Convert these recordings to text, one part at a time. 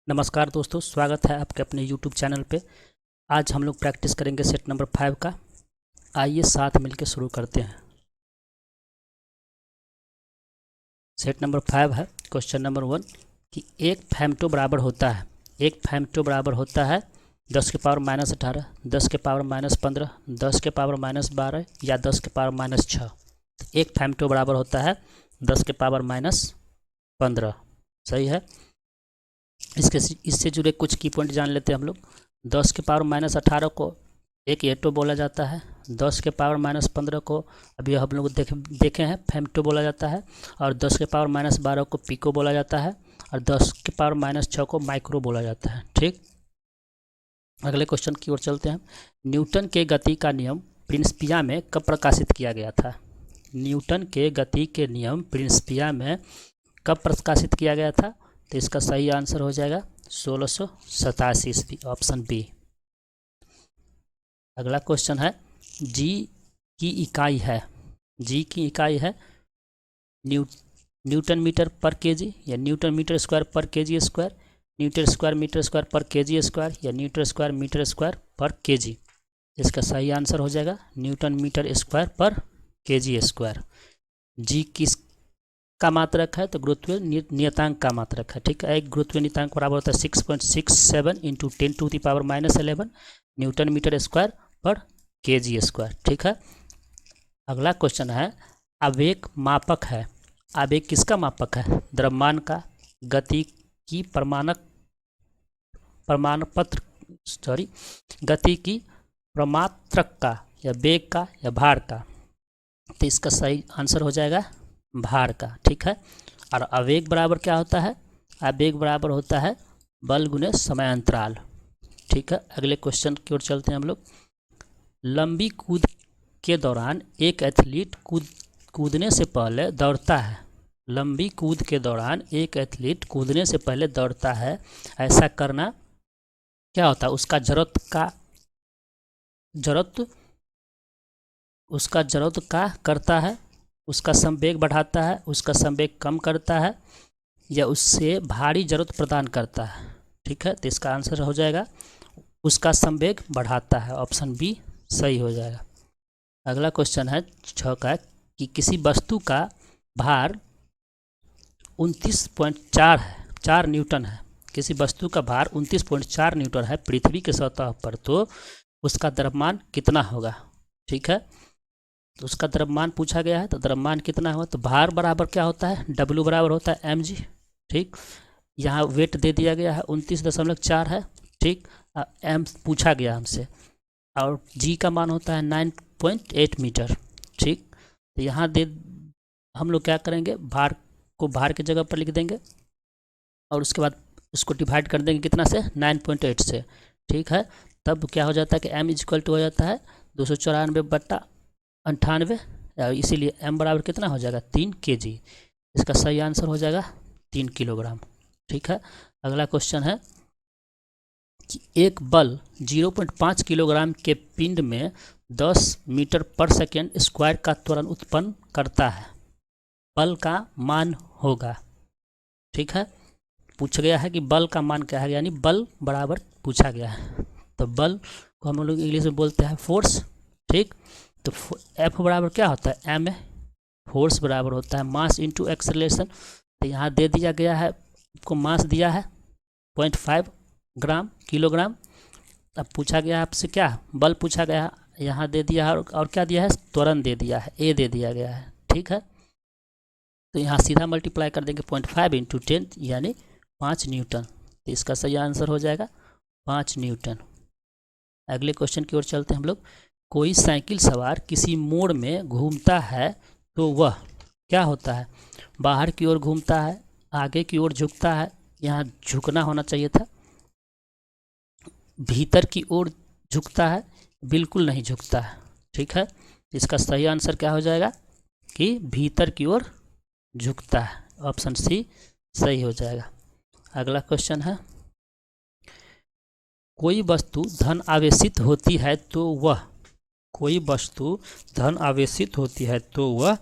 नमस्कार दोस्तों, स्वागत है आपके अपने YouTube चैनल पे। आज हम लोग प्रैक्टिस करेंगे सेट नंबर 5 का। आइए साथ मिलकर शुरू करते हैं। सेट नंबर 5 है क्वेश्चन नंबर 1 कि एक फेमटो बराबर होता है 10 के पावर -18, 10 के पावर -15, 10 के पावर -12 या 10 के पावर -6। एक फेमटो बराबर होता है 10 के पावर -15। सही है। इससे जुड़े कुछ की पॉइंट जान लेते हैं हम लोग। 10 के पावर -18 को एक एटो बोला जाता है। 10 के पावर -15 को अभी हम लोग देखे हैं फेमटो बोला जाता है। और 10 के पावर -12 को पिको बोला जाता है। और 10 के पावर -6 को माइक्रो बोला जाता है। ठीक, अगले क्वेश्चन की ओर चलते हैं। न्यूटन के गति का नियम प्रिंसिपिया में कब प्रकाशित किया गया था? न्यूटन के गति के नियम प्रिंसिपिया में कब प्रकाशित किया गया था? तो इसका सही आंसर हो जाएगा 1687 ईस्वी, ऑप्शन बी। अगला क्वेश्चन है जी की इकाई है न्यूटन मीटर पर केजी या newton metre square per KG square, newton square metre square per KG square या newton square metre square per KG. इसका सही आंसर हो जाएगा newton metre square per KG square. G किस का मात्रक है? तो गुरुत्वीय नियतांक का मात्रक है। ठीक है, एक गुरुत्वीय नियतांक बराबर होता है 6.67 into 10⁻11 Newton metre square per KG square. ठीक है, अगला क्वेश्चन है आवेग मापक है। आवेग किसका मापक है? द्रव्यमान का, गति की गति की प्रमात्रक का, या वेग का, या भार का। तो इसका सही आंसर हो जाएगा भार का। ठीक है, और आवेग बराबर क्या होता है? आवेग बराबर होता है बल गुने समय अंतराल। ठीक है, अगले क्वेश्चन की ओर चलते हैं हम लोग। लंबी कूद के दौरान एक एथलीट कूदने से पहले दौड़ता है। लंबी कूद के दौरान एक एथलीट कूदने से पहले दौड़ता है। ऐसा करना क्या होता है? उसका जरूरत का करता है, उसका संवेग बढ़ाता है, उसका संवेग कम करता है, या उससे भारी जरूरत प्रदान करता है। ठीक है, तो इसका आंसर हो जाएगा उसका संवेग बढ़ाता है, ऑप्शन बी सही हो जाएगा। अगला क्वेश्चन है 6 का कि किसी वस्तु का भार 29.4 न्यूटन है। किसी वस्तु का भार 29.4 न्यूटन है पृथ्वी के सतह पर, तो उसका द्रव्यमान कितना होगा? ठीक है, तो उसका द्रव्यमान पूछा गया है, तो द्रव्यमान कितना होगा? तो भार बराबर क्या होता है? W बराबर होता है mg। ठीक, यहाँ वेट दे दिया गया है 29.4 है। ठीक, m पूछा गया हमसे, और g का मान होता है 9.8 मीटर। ठीक, तो यहाँ हम लोग क्या करेंगे, भार को भार की जगह पर लिख देंगे और उसके बाद उसको डिवाइड कर देंगे कितना से? 9.8 से। ठीक है, तब क्या हो जाता है कि m इक्वल टू हो जाता है 294/98, इसीलिए m बराबर कितना हो जाएगा? 3 kg। इसका सही आंसर हो जाएगा 3 किलोग्राम। ठीक है, अगला क्वेश्चन है कि एक बल 0.5 किलोग्राम के पिंड में 10 मीटर पर सेकेंड स्क्वायर का त्वरण उत्पन्न करता है। बल का मान होगा। ठीक है, पूछा गया है कि बल का मान क्या है, यानी बल बराबर पूछा गया है। तो बल को हम लोग इंग्लिश में बोलते हैं फोर्स। ठीक, तो F बराबर क्या होता है? m है। फोर्स बराबर होता है मास इंटू एक्सेलरेशन। तो यहाँ दे दिया गया है, आपको मास दिया है 0.5 किलोग्राम। अब पूछा गया है आपसे क्या? बल पूछा गया है, यहाँ दे दिया है, और क्या दिया है? त्वरण दे दिया है, a दे दिया गया है। ठीक है, तो यहाँ सीधा मल्टीप्लाई कर देंगे 0.5 इंटू 10 यानी 5 न्यूटन। तो इसका सही आंसर हो जाएगा 5 न्यूटन। अगले क्वेश्चन की ओर चलते हैं हम लोग। कोई साइकिल सवार किसी मोड़ में घूमता है तो वह क्या होता है? बाहर की ओर घूमता है, आगे की ओर झुकता है, यहाँ झुकना होना चाहिए था, भीतर की ओर झुकता है, बिल्कुल नहीं झुकता है। ठीक है, इसका सही आंसर क्या हो जाएगा कि भीतर की ओर झुकता है, ऑप्शन सी सही हो जाएगा। अगला क्वेश्चन है कोई वस्तु धन आवेशित होती है तो वह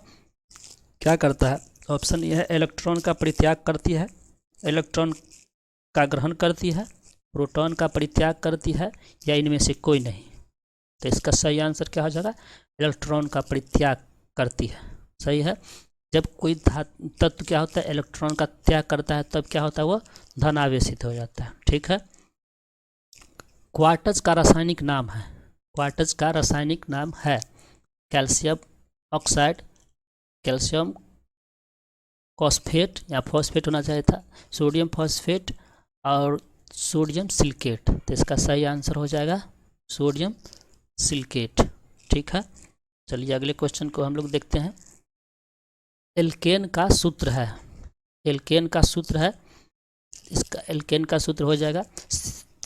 क्या करता है? ऑप्शन ए है इलेक्ट्रॉन का परित्याग करती है, इलेक्ट्रॉन का ग्रहण करती है, प्रोटॉन का परित्याग करती है, या इनमें से कोई नहीं। तो इसका सही आंसर क्या हो जाएगा? इलेक्ट्रॉन का परित्याग करती है। सही है। जब कोई तत्व क्या होता है, इलेक्ट्रॉन का त्याग करता है, तब क्या होता है, वो धन आवेशित हो जाता है। ठीक है। क्वार्टज का रासायनिक नाम है, क्वार्टज का रासायनिक नाम है कैल्शियम ऑक्साइड, कैल्शियम फॉस्फेट या फॉस्फेट होना चाहिए था, सोडियम फॉस्फेट और सोडियम सिलिकेट। तो इसका सही आंसर हो जाएगा सोडियम सिलिकेट। ठीक है। चलिए अगले क्वेश्चन को हम लोग देखते हैं। एल्केन का सूत्र है, एल्केन का सूत्र है, इसका एल्केन का सूत्र हो जाएगा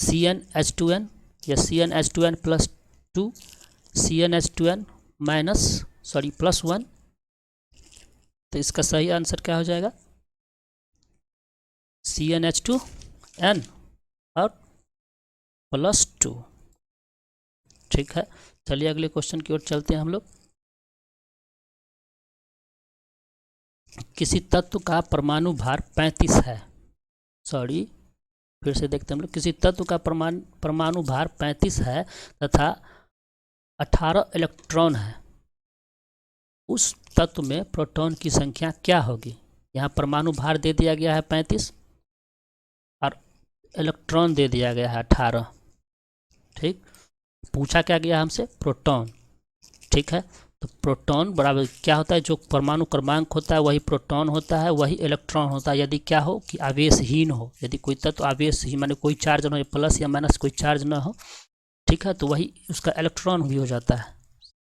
CnH2n या CnH2n+2 CnH2n +1। तो इसका सही आंसर क्या हो जाएगा? CnH2n और +2। ठीक है। चलिए अगले क्वेश्चन की ओर चलते हैं हम लोग। किसी तत्व का परमाणु भार 35 है, फिर से देखते हैं हम लोग। किसी तत्व का परमाणु भार 35 है तथा 18 इलेक्ट्रॉन है, उस तत्व में प्रोटॉन की संख्या क्या होगी? यहाँ परमाणु भार दे दिया गया है 35 और इलेक्ट्रॉन दे दिया गया है 18। ठीक। पूछा क्या गया हमसे? प्रोटॉन। ठीक है। तो प्रोटॉन बराबर क्या होता है? जो परमाणु क्रमांक होता है वही प्रोटॉन होता है, वही इलेक्ट्रॉन होता है। यदि क्या हो कि आवेशहीन हो, यदि कोई तत्व आवेशहीन माने कोई चार्ज न हो, प्लस या माइनस कोई चार्ज न हो, ठीक है, तो वही उसका इलेक्ट्रॉन भी हो जाता है।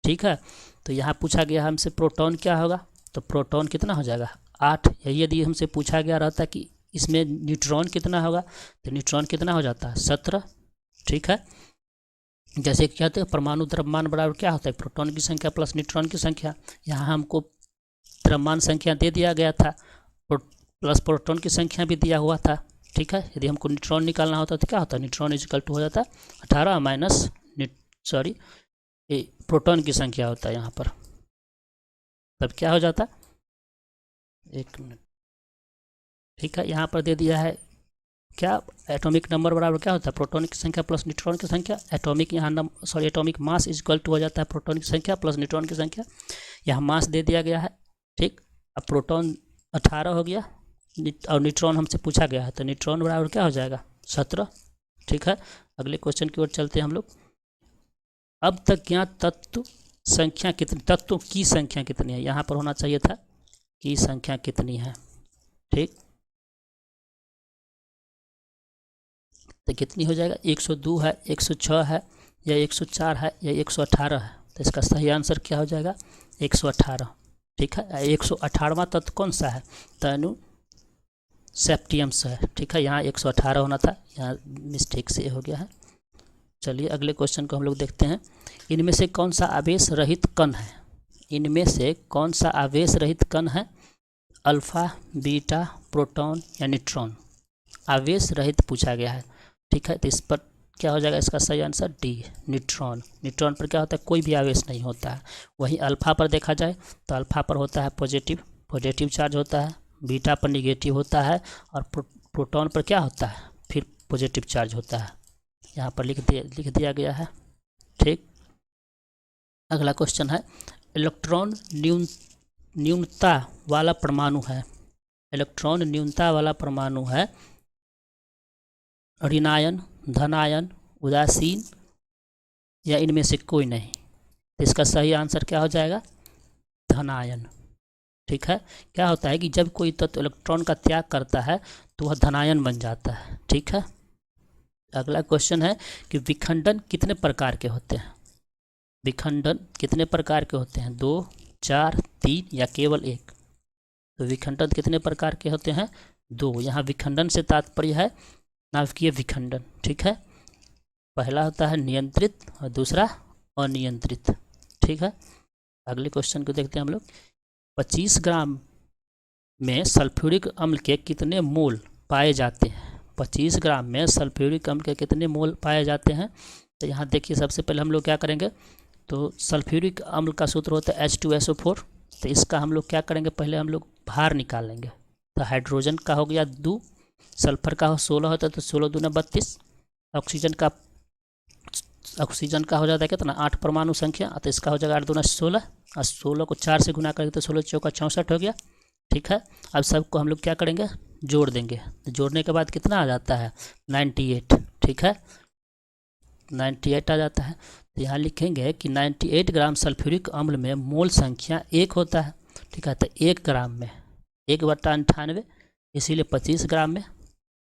ठीक है। तो यहाँ पूछा गया हमसे प्रोटॉन क्या होगा, तो प्रोटॉन कितना हो जाएगा? 8। यदि हमसे पूछा गया रहता कि इसमें न्यूट्रॉन कितना होगा, तो न्यूट्रॉन कितना हो जाता है? 17। ठीक है। जैसे क्या कहते हैं, परमाणु द्रव्यमान बराबर क्या होता है? प्रोटॉन की संख्या प्लस न्यूट्रॉन की संख्या। यहाँ हमको द्रव्यमान संख्या दे दिया गया था, प्लस प्रोटॉन की संख्या भी दिया हुआ था। ठीक है। यदि हमको न्यूट्रॉन निकालना होता तो क्या होता? न्यूट्रॉन इक्वल टू हो जाता 18 माइनस प्रोटॉन की संख्या होता है यहाँ पर, तब क्या हो जाता? 1 मिनट। ठीक है। यहाँ पर दे दिया है क्या? एटॉमिक नंबर बराबर क्या होता है? प्रोटॉन की संख्या प्लस न्यूट्रॉन की संख्या। एटॉमिक यहाँ एटॉमिक मास इक्वल टू हो जाता है प्रोटॉन की संख्या प्लस न्यूट्रॉन की संख्या। यहाँ मास दे दिया गया है। ठीक। अब प्रोटॉन 18 हो गया और न्यूट्रॉन हमसे पूछा गया है, तो न्यूट्रॉन बराबर क्या हो जाएगा? 17। ठीक है। अगले क्वेश्चन की ओर चलते हैं हम लोग। अब तक ज्ञात तत्व संख्या कितनी, तत्वों की संख्या कितनी है? यहाँ पर होना चाहिए था की संख्या कितनी है। ठीक। तो कितनी हो जाएगा? 102 है, 106 है, या 104 है, या 118 है। तो इसका सही आंसर क्या हो जाएगा? 118। ठीक है। 118वां तत्व कौन सा है? तनु सेप्टियम्स है। ठीक है। यहाँ 118 होना था, यहाँ मिस्टेक से हो गया है। चलिए अगले क्वेश्चन को हम लोग देखते हैं। इनमें से कौन सा आवेश रहित कण है? इनमें से कौन सा आवेश रहित कण है? अल्फा, बीटा, प्रोटॉन या न्यूट्रॉन? आवेश रहित पूछा गया है। ठीक है। तो इस पर क्या हो जाएगा? इसका सही आंसर डी, न्यूट्रॉन। न्यूट्रॉन पर क्या होता है? कोई भी आवेश नहीं होता है। वहीं अल्फा पर देखा जाए तो अल्फा पर होता है पॉजिटिव चार्ज होता है, बीटा पर निगेटिव होता है, और प्रोटॉन पर क्या होता है? फिर पॉजिटिव चार्ज होता है। यहाँ पर लिख दिया गया है। ठीक। अगला क्वेश्चन है, इलेक्ट्रॉन न्यूनता वाला परमाणु है, इलेक्ट्रॉन न्यूनता वाला परमाणु है ऋणायन, धनायन, उदासीन या इनमें से कोई नहीं? तो इसका सही आंसर क्या हो जाएगा? धनायन। ठीक है। क्या होता है कि जब कोई तत्व इलेक्ट्रॉन का त्याग करता है तो वह धनायन बन जाता है। ठीक है। अगला क्वेश्चन है कि विखंडन कितने प्रकार के होते हैं? विखंडन कितने प्रकार के होते हैं? 2, 4, 3 या केवल 1? तो विखंडन कितने प्रकार के होते हैं? 2। यहाँ विखंडन से तात्पर्य है नाभिकीय विखंडन। ठीक है। पहला होता है नियंत्रित और दूसरा अनियंत्रित। ठीक है। अगले क्वेश्चन को देखते हैं हम लोग। 25 ग्राम में सल्फ्यूरिक अम्ल के कितने मोल पाए जाते हैं? 25 ग्राम में सल्फ्यूरिक अम्ल के कितने मोल पाए जाते हैं? तो यहाँ देखिए, सबसे पहले हम लोग क्या करेंगे, तो सल्फ्यूरिक अम्ल का सूत्र होता है H2SO4। तो इसका हम लोग क्या करेंगे, पहले हम लोग भार निकाल लेंगे। तो हाइड्रोजन का हो गया 2 सल्फर का 16 होता है तो 16 दूना 32। ऑक्सीजन का हो जाता है कितना 8 परमाणु संख्या, तो इसका हो जाएगा 8 दूना 16 और 16 को 4 से गुना करेंगे तो 16 चौका 64 हो गया। ठीक है, अब सबको हम लोग क्या करेंगे जोड़ देंगे, तो जोड़ने के बाद कितना आ जाता है 98। ठीक है, 98 आ जाता है। तो यहाँ लिखेंगे कि 98 ग्राम सल्फ्यूरिक अम्ल में मोल संख्या 1 होता है। ठीक है, तो 1 ग्राम में 1/98, इसीलिए 25 ग्राम में,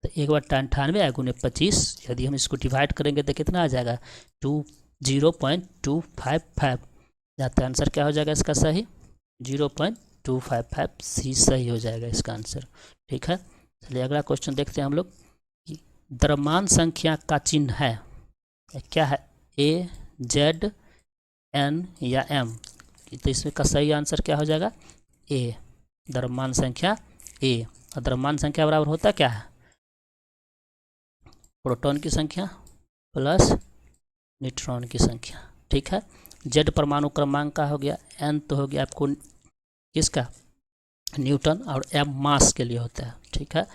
तो 1/98 गुने 25, यदि हम इसको डिवाइड करेंगे तो कितना आ जाएगा 0.255 जाता है। आंसर क्या हो जाएगा इसका सही 0.255 सी सही हो जाएगा इसका आंसर। ठीक है, चलिए अगला क्वेश्चन देखते हैं हम लोग कि द्रव्यमान संख्या का चिन्ह है क्या है, ए, जेड, एन या एम। तो इसमें का सही आंसर क्या हो जाएगा ए, द्रव्यमान संख्या ए। और द्रव्यमान संख्या बराबर होता क्या है प्रोटॉन की संख्या प्लस न्यूट्रॉन की संख्या। ठीक है, जेड परमाणु क्रमांक का हो गया, एन तो हो गया आपको किसका न्यूटन, और एम मास के लिए होता है। ठीक है,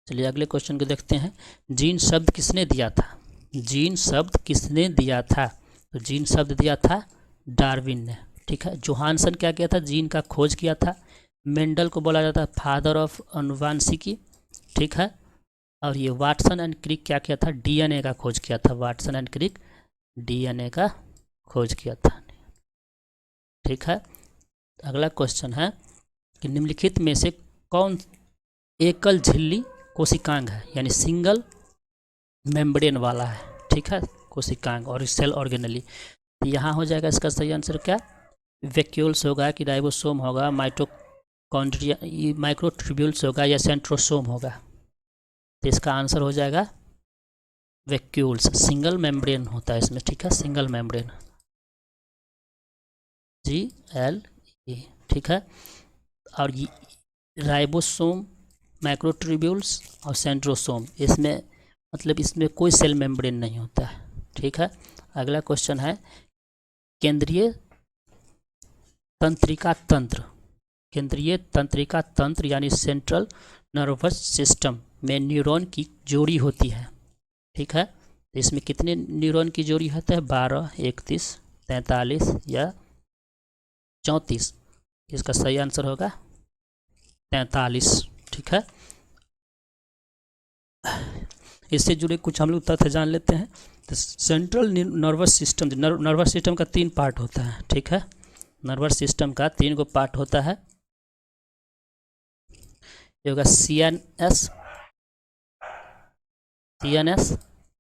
चलिए अगले क्वेश्चन को देखते हैं। जीन शब्द किसने दिया था, जीन शब्द किसने दिया था, तो जीन शब्द दिया था डार्विन ने। ठीक है, जोहानसन क्या किया था जीन का खोज किया था। मेंडल को बोला जाता है फादर ऑफ अनुवांशिकी। ठीक है, और ये वाटसन एंड क्रिक क्या किया था डीएनए का खोज किया था, वाटसन एंड क्रिक डीएनए का खोज किया था। ठीक है, अगला क्वेश्चन है कि निम्नलिखित में से कौन एकल झिल्ली कोशिकांग है, यानी सिंगल मेम्ब्रेन वाला है। ठीक है, कोशिकांग और सेल ऑर्गेनली। तो यहाँ हो जाएगा इसका सही आंसर क्या वैक्यूल्स होगा कि राइबोसोम होगा, माइटोकॉन्ड्रिया माइक्रोट्यूब्यूल्स होगा या सेंट्रोसोम होगा। तो इसका आंसर हो जाएगा वैक्यूल्स, सिंगल मेम्ब्रेन होता है इसमें। ठीक है, सिंगल मेम्ब्रेन GLE। ठीक है, और राइबोसोम, माइक्रोट्यूब्यूल्स और सेंट्रोसोम, इसमें मतलब इसमें कोई सेल मेम्ब्रेन नहीं होता है। ठीक है, अगला क्वेश्चन है केंद्रीय तंत्रिका तंत्र, केंद्रीय तंत्रिका तंत्र यानी सेंट्रल नर्वस सिस्टम में न्यूरॉन की जोड़ी होती है। ठीक है, तो इसमें कितने न्यूरॉन की जोड़ी होता है 12, 31, 43 या 34। इसका सही आंसर होगा 43। ठीक है, इससे जुड़े कुछ हम लोग तथ्य जान लेते हैं। तो central nervous system, nervous system का 3 पार्ट होता है। ठीक है, नर्वस सिस्टम का 3 गो पार्ट होता है। ये होगा CNS,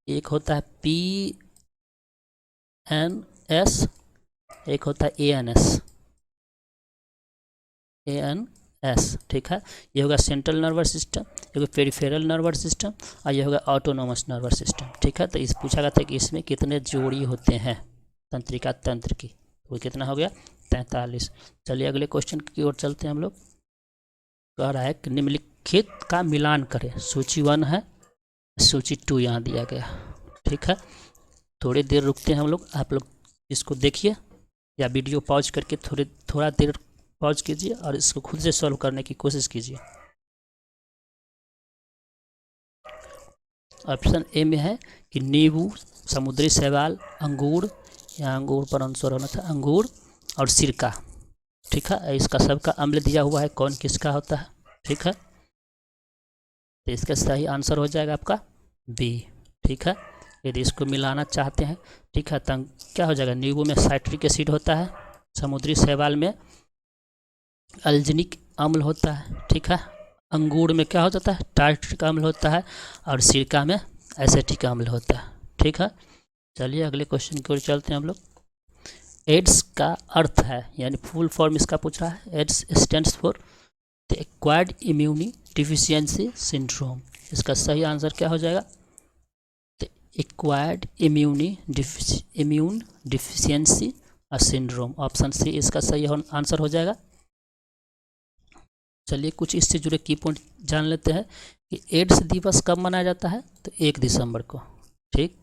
एक होता है PNS, एक होता है ANS। ठीक है, ये होगा सेंट्रल नर्वस सिस्टम, ये होगा पेरिफेरल नर्वस सिस्टम और ये होगा ऑटोनोमस नर्वस सिस्टम। ठीक है, तो इस पूछा गया था कि इसमें कितने जोड़ी होते हैं तंत्रिका तंत्र की, तो कितना हो गया 43। चलिए अगले क्वेश्चन की ओर चलते हैं हम लोग। कह रहा है कि निम्नलिखित का मिलान करें, सूची 1 है, सूची 2 यहाँ दिया गया। ठीक है, थोड़ी देर रुकते हैं हम लोग, आप लोग इसको देखिए या वीडियो पॉज करके थोड़ा देर पॉज कीजिए और इसको खुद से सॉल्व करने की कोशिश कीजिए। ऑप्शन ए में है कि नींबू, समुद्री शैवाल, अंगूर, या अंगूर पर आंसर होना था अंगूर और सिरका। ठीक है, इसका सबका अम्ल दिया हुआ है, कौन किसका होता है। ठीक है, तो इसका सही आंसर हो जाएगा आपका बी। ठीक है, यदि इसको मिलाना चाहते हैं, ठीक है, तो क्या हो जाएगा नींबू में साइट्रिक एसिड होता है, समुद्री शैवाल में अल्जिनिक अम्ल होता है। ठीक है, अंगूर में क्या हो जाता है टार्ट्रिक अम्ल होता है और सिरका में एसिटिक अम्ल होता है। ठीक है, चलिए अगले क्वेश्चन की ओर चलते हैं हम लोग। एड्स का अर्थ है, यानी फुल फॉर्म इसका पूछ रहा है। AIDS stands for the acquired immune deficiency syndrome. इसका सही आंसर क्या हो जाएगा the acquired immune deficiency syndrome, option C इसका सही आंसर हो जाएगा। चलिए कुछ इससे जुड़े की पॉइंट जान लेते हैं कि एड्स दिवस कब मनाया जाता है, तो 1 दिसंबर को। ठीक,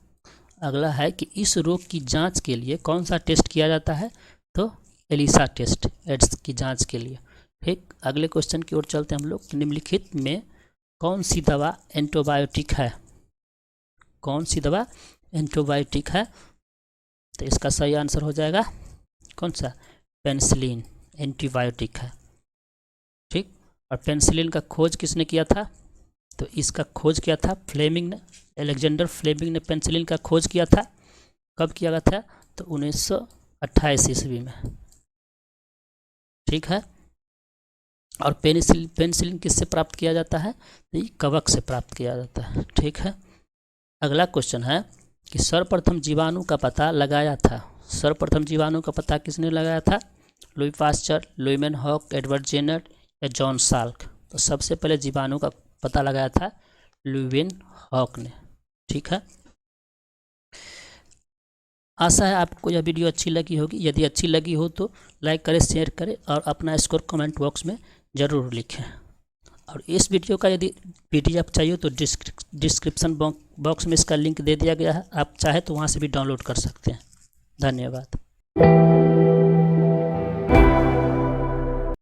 अगला है कि इस रोग की जांच के लिए कौन सा टेस्ट किया जाता है, तो एलिसा टेस्ट एड्स की जांच के लिए। ठीक, अगले क्वेश्चन की ओर चलते हैं हम लोग। निम्नलिखित में कौन सी दवा एंटीबायोटिक है? कौन सी दवा एंटीबायोटिक है? तो इसका सही आंसर हो जाएगा कौन सा? पेनिसिलिन एंटीबायोटिक है। ठीक, और पेनिसिलिन का खोज किसने किया था? तो इसका खोज किया था फ्लेमिंग ने, अलेक्जेंडर फ्लेमिंग ने पेनिसिलिन का खोज किया था। कब किया गया था? तो 1928 ईस्वी में। ठीक है, और पेनिसिलिन किससे प्राप्त किया जाता है? तो ये कवक से प्राप्त किया जाता है। ठीक है, अगला क्वेश्चन है कि सर्वप्रथम जीवाणु का पता लगाया था। सर्वप्रथम जीवाणु का पता किसने लगाया था? Louis Pasteur, Leeuwenhoek, Edward Jenner या जॉन साल्क? तो सबसे पहले जीवाणु का पता लगाया था लुईवेन हॉक ने। ठीक है, आशा है आपको यह वीडियो अच्छी लगी होगी। यदि अच्छी लगी हो तो लाइक करें, शेयर करें और अपना स्कोर कमेंट बॉक्स में ज़रूर लिखें। और इस वीडियो का यदि PDF चाहिए तो डिस्क्रिप्शन बॉक्स में इसका लिंक दे दिया गया है, आप चाहे तो वहाँ से भी डाउनलोड कर सकते हैं। धन्यवाद।